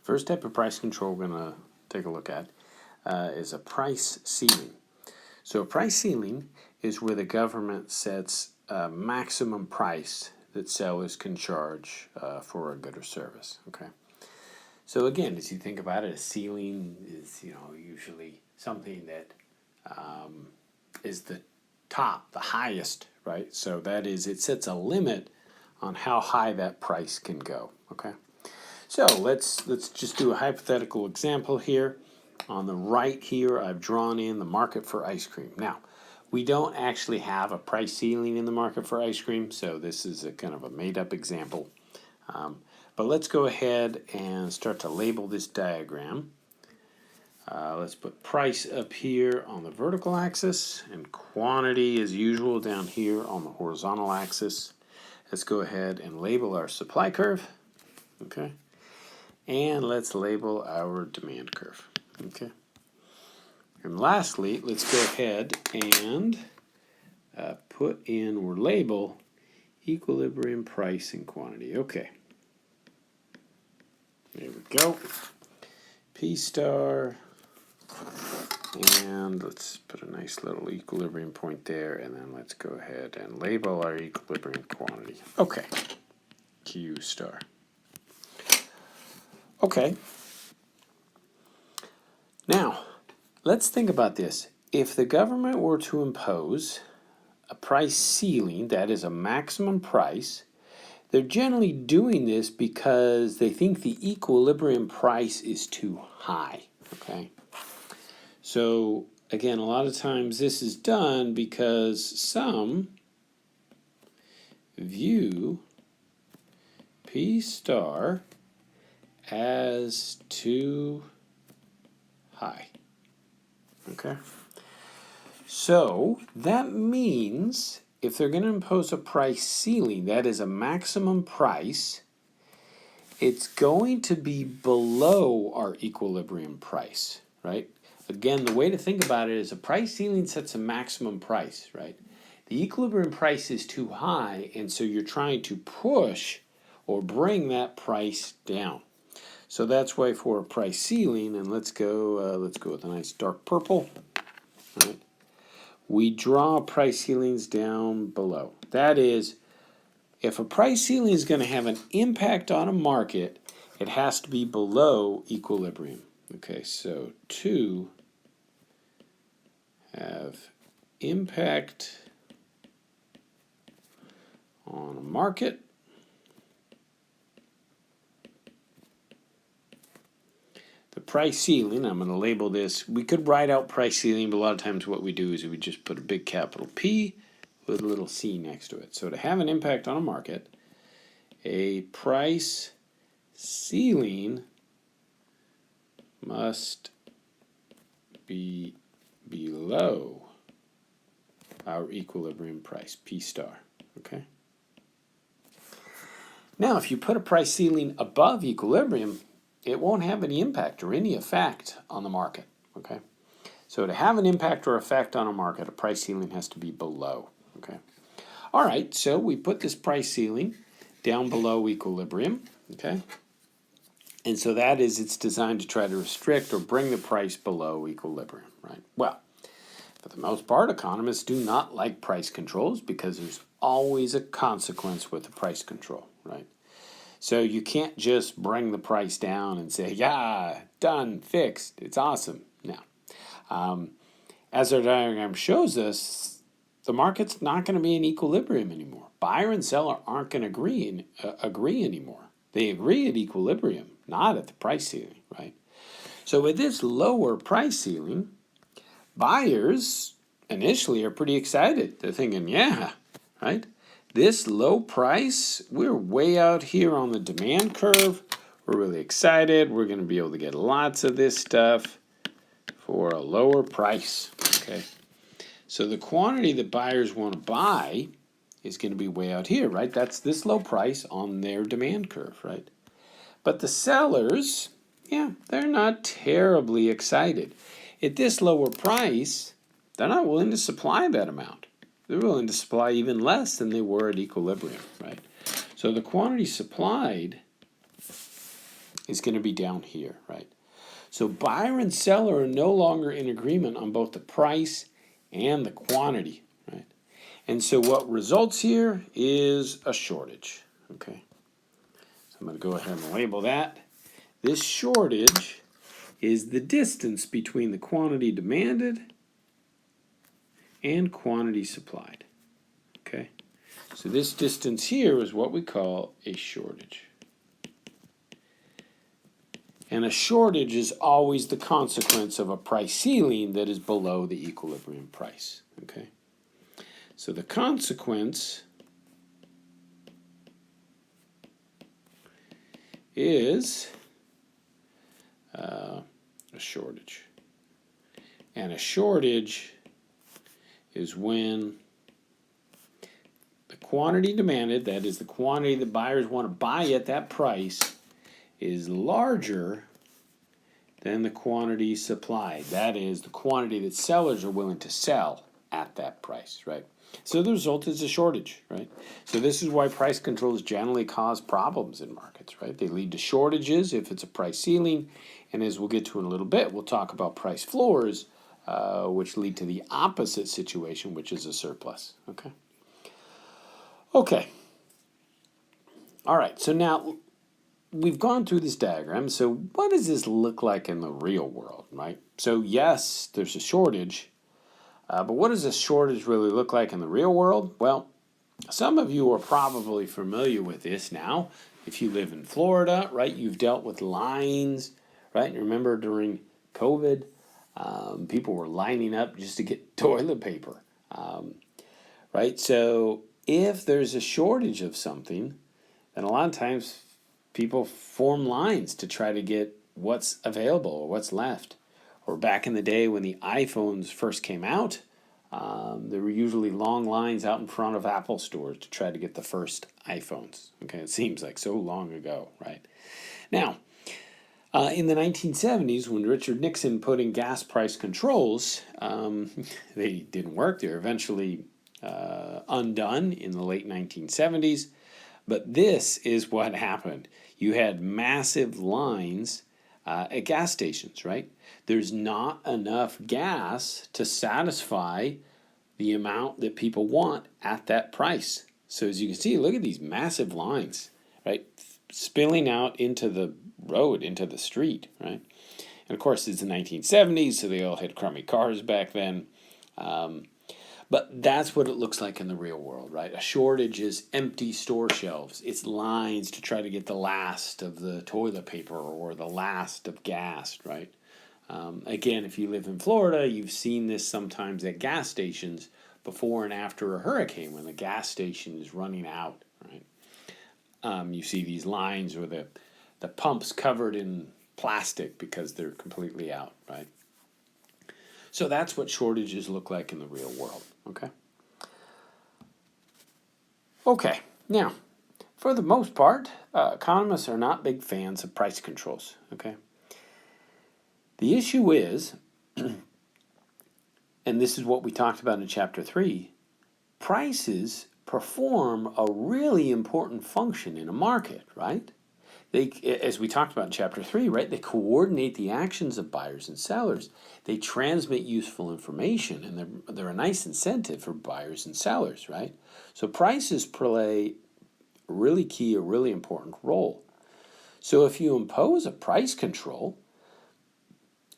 First type of price control we're going to take a look at is a price ceiling. So a price ceiling is where the government sets a maximum price that sellers can charge for a good or service. Okay. So again, as you think about it, a ceiling is usually something that is the top, the highest, right? So that is, it sets a limit on how high that price can go. Okay. So let's just do a hypothetical example here. On the right here, I've drawn in the market for ice cream. Now, we don't actually have a price ceiling in the market for ice cream, so this is a kind of a made-up example. But let's go ahead and start to label this diagram. Let's put price up here on the vertical axis and quantity as usual down here on the horizontal axis. Let's go ahead and label our supply curve. Okay. And let's label our demand curve. Okay. And lastly, let's go ahead and put in or label equilibrium price and quantity. Okay. There we go. P star. And let's put a nice little equilibrium point there, and then let's go ahead and label our equilibrium quantity. Okay. Q star. Okay. Now, let's think about this. If the government were to impose a price ceiling, that is a maximum price, they're generally doing this because they think the equilibrium price is too high. Okay. So, again, a lot of times this is done because some view P star as too high. Okay. So that means if they're going to impose a price ceiling, that is a maximum price, it's going to be below our equilibrium price, right? Again, the way to think about it is a price ceiling sets a maximum price, right? The equilibrium price is too high, and so you're trying to push or bring that price down. So that's why for a price ceiling, and let's go with a nice dark purple. Right? We draw price ceilings down below. That is, if a price ceiling is going to have an impact on a market, it has to be below equilibrium. Okay, so to have impact on a market, the price ceiling, I'm going to label this, we could write out price ceiling, but a lot of times what we do is we just put a big capital P with a little c next to it. So to have an impact on a market, a price ceiling must be below our equilibrium price, P star. Okay. Now, if you put a price ceiling above equilibrium, it won't have any impact or any effect on the market. Okay. So to have an impact or effect on a market, a price ceiling has to be below. Okay. All right. So we put this price ceiling down below equilibrium. Okay. And so that is, it's designed to try to restrict or bring the price below equilibrium, right? Well, for the most part, economists do not like price controls because there's always a consequence with the price control, right? So you can't just bring the price down and say, yeah, done, fixed, it's awesome. No. As our diagram shows us, the market's not going to be in equilibrium anymore. Buyer and seller aren't going to agree anymore. They agree at equilibrium, not at the price ceiling, right? So with this lower price ceiling, buyers initially are pretty excited. They're thinking, yeah, right? This low price, we're way out here on the demand curve. We're really excited. We're going to be able to get lots of this stuff for a lower price, okay? So the quantity that buyers want to buy is going to be way out here, right? That's this low price on their demand curve, right? But the sellers, yeah, they're not terribly excited. At this lower price, they're not willing to supply that amount. They're willing to supply even less than they were at equilibrium, right? So the quantity supplied is going to be down here, right? So buyer and seller are no longer in agreement on both the price and the quantity, right? And so what results here is a shortage, okay? So I'm going to go ahead and label that. This shortage is the distance between the quantity demanded and quantity supplied, okay? So this distance here is what we call a shortage. And a shortage is always the consequence of a price ceiling that is below the equilibrium price, okay? So the consequence is a shortage. And a shortage is when the quantity demanded, that is the quantity that buyers want to buy at that price, is larger than the quantity supplied. That is the quantity that sellers are willing to sell at that price, right? So the result is a shortage, right? So this is why price controls generally cause problems in markets, right? They lead to shortages if it's a price ceiling, and as we'll get to in a little bit, we'll talk about price floors, which lead to the opposite situation, which is a surplus, okay? Okay. All right, so now we've gone through this diagram, so what does this look like in the real world, right? So yes, there's a shortage, but what does a shortage really look like in the real world? Well, some of you are probably familiar with this now. If you live in Florida, right, you've dealt with lines, right? And remember during COVID, people were lining up just to get toilet paper, right? So if there's a shortage of something, then a lot of times people form lines to try to get what's available or what's left. Or back in the day when the iPhones first came out, there were usually long lines out in front of Apple stores to try to get the first iPhones. Okay, it seems like so long ago, right? Now, in the 1970s, when Richard Nixon put in gas price controls, they didn't work. They were eventually undone in the late 1970s. But this is what happened. You had massive lines at gas stations, right? There's not enough gas to satisfy the amount that people want at that price. So as you can see, look at these massive lines, right? Spilling out into the road, into the street, right? And of course, it's the 1970s, so they all had crummy cars back then. But that's what it looks like in the real world, right? A shortage is empty store shelves. It's lines to try to get the last of the toilet paper or the last of gas, right? Again, if you live in Florida, you've seen this sometimes at gas stations before and after a hurricane when the gas station is running out, right? You see these lines where the pump's covered in plastic because they're completely out, right? So that's what shortages look like in the real world, okay? Okay, now, for the most part, economists are not big fans of price controls, okay? The issue is, and this is what we talked about in Chapter 3, prices perform a really important function in a market, right? They, as we talked about in Chapter 3, right, they coordinate the actions of buyers and sellers. They transmit useful information, and they're a nice incentive for buyers and sellers, right? So prices play a really important role. So if you impose a price control,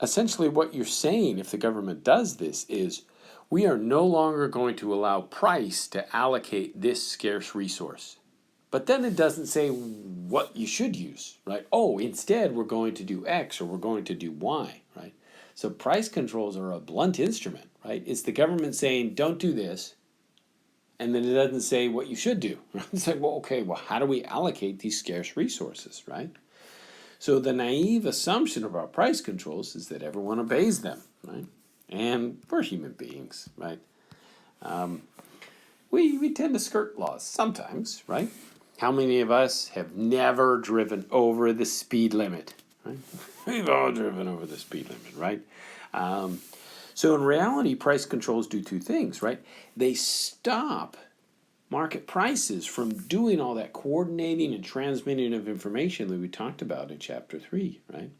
essentially what you're saying, if the government does this, is we are no longer going to allow price to allocate this scarce resource. But then it doesn't say what you should use, right? Oh, instead we're going to do X or we're going to do Y, right? So price controls are a blunt instrument, right? It's the government saying, don't do this, and then it doesn't say what you should do. It's like, well, okay, well, how do we allocate these scarce resources, right? So the naive assumption about price controls is that everyone obeys them, right? And we're human beings, right? We tend to skirt laws sometimes, right? How many of us have never driven over the speed limit, right? We've all driven over the speed limit, right? So in reality, price controls do two things, right? They stop market prices from doing all that coordinating and transmitting of information that we talked about in chapter 3, right?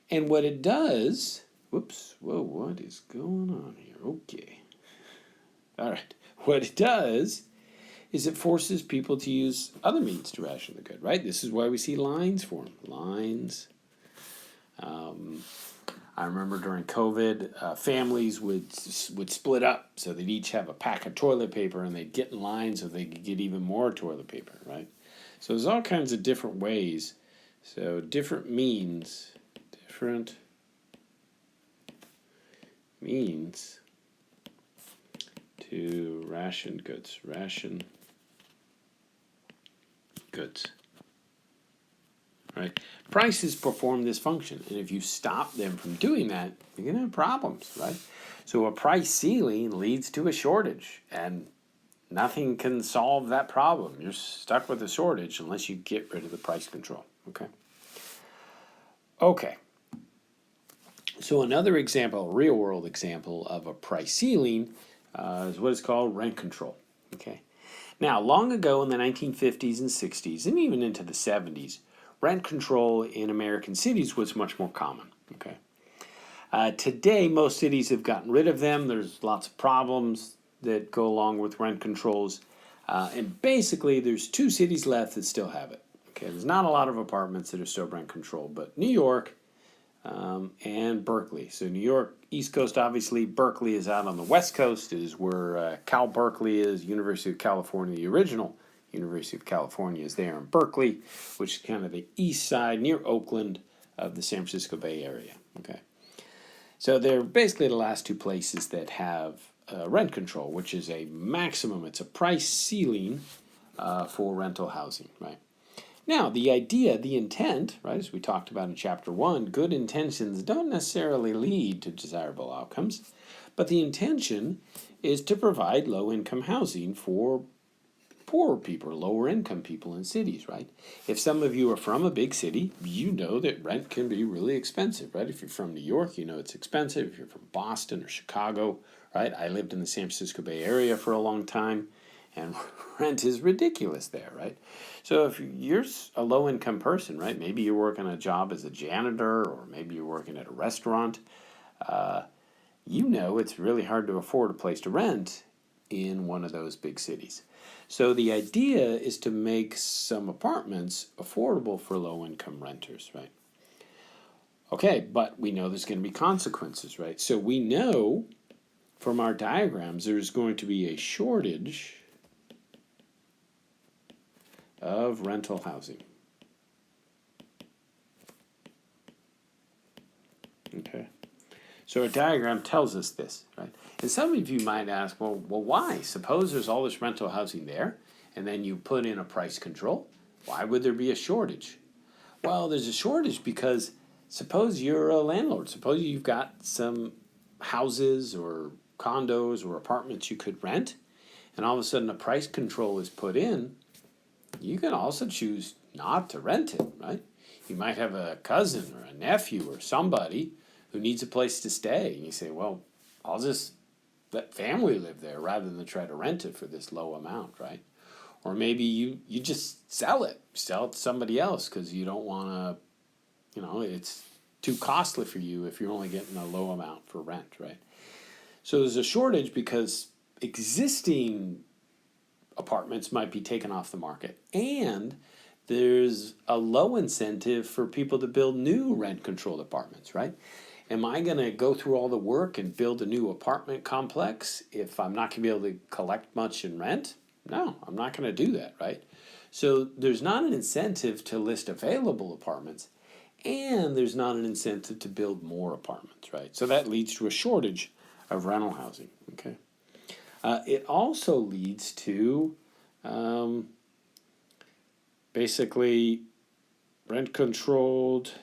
And what it does, whoops, whoa, what is going on here? Okay. All right. What it does is it forces people to use other means to ration the good, right? This is why we see lines form. Lines. I remember during COVID, families would split up, so they'd each have a pack of toilet paper, and they'd get in line so they could get even more toilet paper, right? So there's all kinds of different ways. So different means to ration goods. Right? Prices perform this function, and if you stop them from doing that, you're going to have problems, right? So a price ceiling leads to a shortage, and nothing can solve that problem. You're stuck with a shortage unless you get rid of the price control, okay? Okay. So another example, a real-world example of a price ceiling is what is called rent control, okay? Now, long ago in the 1950s and 60s, and even into the 70s, rent control in American cities was much more common, okay? Today, most cities have gotten rid of them. There's lots of problems that go along with rent controls. And basically, there's 2 cities left that still have it, okay? There's not a lot of apartments that are still rent controlled, but New York and Berkeley. So New York, East Coast, obviously. Berkeley is out on the West Coast, is where Cal Berkeley is, University of California. The original University of California is there in Berkeley, which is kind of the east side, near Oakland, of the San Francisco Bay Area. Okay, so they're basically the last 2 places that have rent control, which is a maximum. It's a price ceiling for rental housing, right? Now, the idea, the intent, right, as we talked about in chapter 1, good intentions don't necessarily lead to desirable outcomes, but the intention is to provide low-income housing for poorer people, lower-income people in cities, right? If some of you are from a big city, you know that rent can be really expensive, right? If you're from New York, you know it's expensive. If you're from Boston or Chicago, right? I lived in the San Francisco Bay Area for a long time, and rent is ridiculous there, right? So if you're a low-income person, right, maybe you're working a job as a janitor, or maybe you're working at a restaurant, you know it's really hard to afford a place to rent in one of those big cities. So the idea is to make some apartments affordable for low-income renters, right? Okay, but we know there's going to be consequences, right? So we know from our diagrams there's going to be a shortage of rental housing. Okay, so a diagram tells us this, right? And some of you might ask, well, why? Suppose there's all this rental housing there, and then you put in a price control. Why would there be a shortage? Well, there's a shortage because suppose you're a landlord. Suppose you've got some houses or condos or apartments you could rent, and all of a sudden a price control is put in. You can also choose not to rent it, right? You might have a cousin or a nephew or somebody who needs a place to stay, and you say, well, I'll just let family live there rather than try to rent it for this low amount, right? Or maybe you just sell it to somebody else because you don't want to, it's too costly for you if you're only getting a low amount for rent, right? So there's a shortage because existing apartments might be taken off the market, and there's a low incentive for people to build new rent-controlled apartments, right? Am I going to go through all the work and build a new apartment complex if I'm not going to be able to collect much in rent? No, I'm not going to do that, right? So there's not an incentive to list available apartments, and there's not an incentive to build more apartments, right? So that leads to a shortage of rental housing, okay? It also leads to basically rent-controlled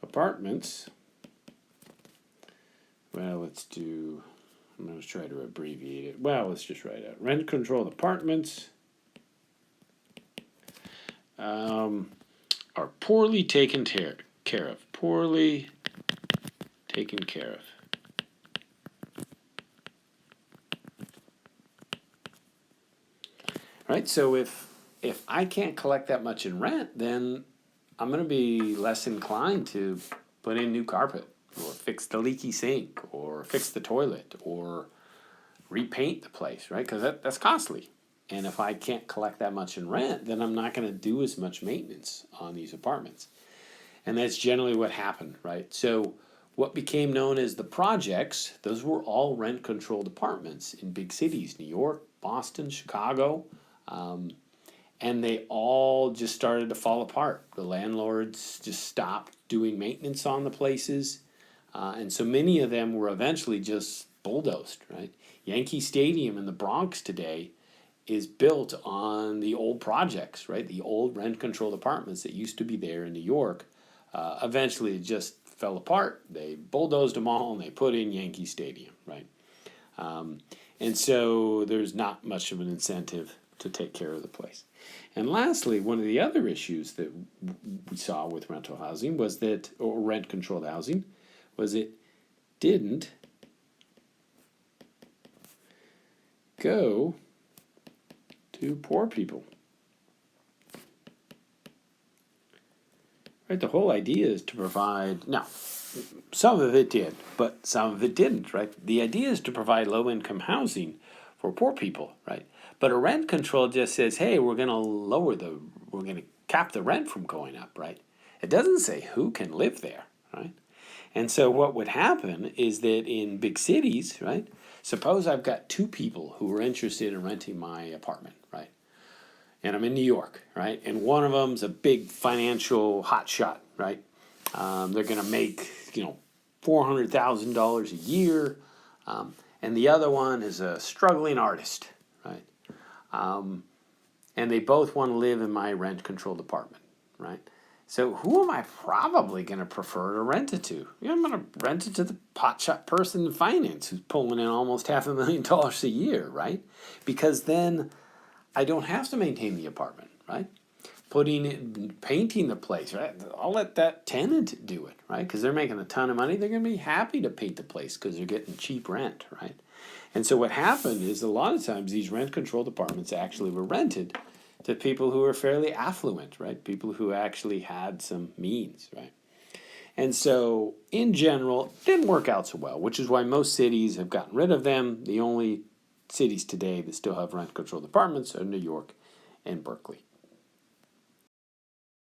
apartments. Well, I'm going to try to abbreviate it. Well, let's just write out. Rent-controlled apartments are poorly taken care of. Poorly taken care of. right? So if I can't collect that much in rent, then I'm going to be less inclined to put in new carpet or fix the leaky sink or fix the toilet or repaint the place, right? Because that's costly. And if I can't collect that much in rent, then I'm not going to do as much maintenance on these apartments. And that's generally what happened, right? So what became known as the projects, those were all rent controlled apartments in big cities, New York, Boston, Chicago. And they all just started to fall apart. The landlords just stopped doing maintenance on the places. And so many of them were eventually just bulldozed, right? Yankee Stadium in the Bronx today is built on the old projects, right? The old rent controlled apartments that used to be there in New York. Eventually it just fell apart. They bulldozed them all and they put in Yankee Stadium, right? And so there's not much of an incentive to take care of the place. And lastly, one of the other issues that we saw with rental housing was that, or rent controlled housing, was it didn't go to poor people. Right, the whole idea is to provide, now, some of it did, but some of it didn't, right? The idea is to provide low-income housing for poor people, right? But a rent control just says, hey, we're going to cap the rent from going up, right? It doesn't say who can live there, right? And so what would happen is that in big cities, right? Suppose I've got two people who are interested in renting my apartment, right? And I'm in New York, right? And one of them's a big financial hotshot, right? They're going to make, $400,000 a year, and the other one is a struggling artist, right? And they both want to live in my rent-controlled apartment, right? So who am I probably going to prefer to rent it to? I'm going to rent it to the hotshot person in finance who's pulling in almost $500,000 a year, right? Because then I don't have to maintain the apartment, right? Painting the place, right? I'll let that tenant do it, right? Because they're making a ton of money. They're going to be happy to paint the place because they're getting cheap rent, right? And so what happened is a lot of times these rent-controlled apartments actually were rented to people who were fairly affluent, right? People who actually had some means, right? And so in general, it didn't work out so well, which is why most cities have gotten rid of them. The only cities today that still have rent-controlled apartments are New York and Berkeley.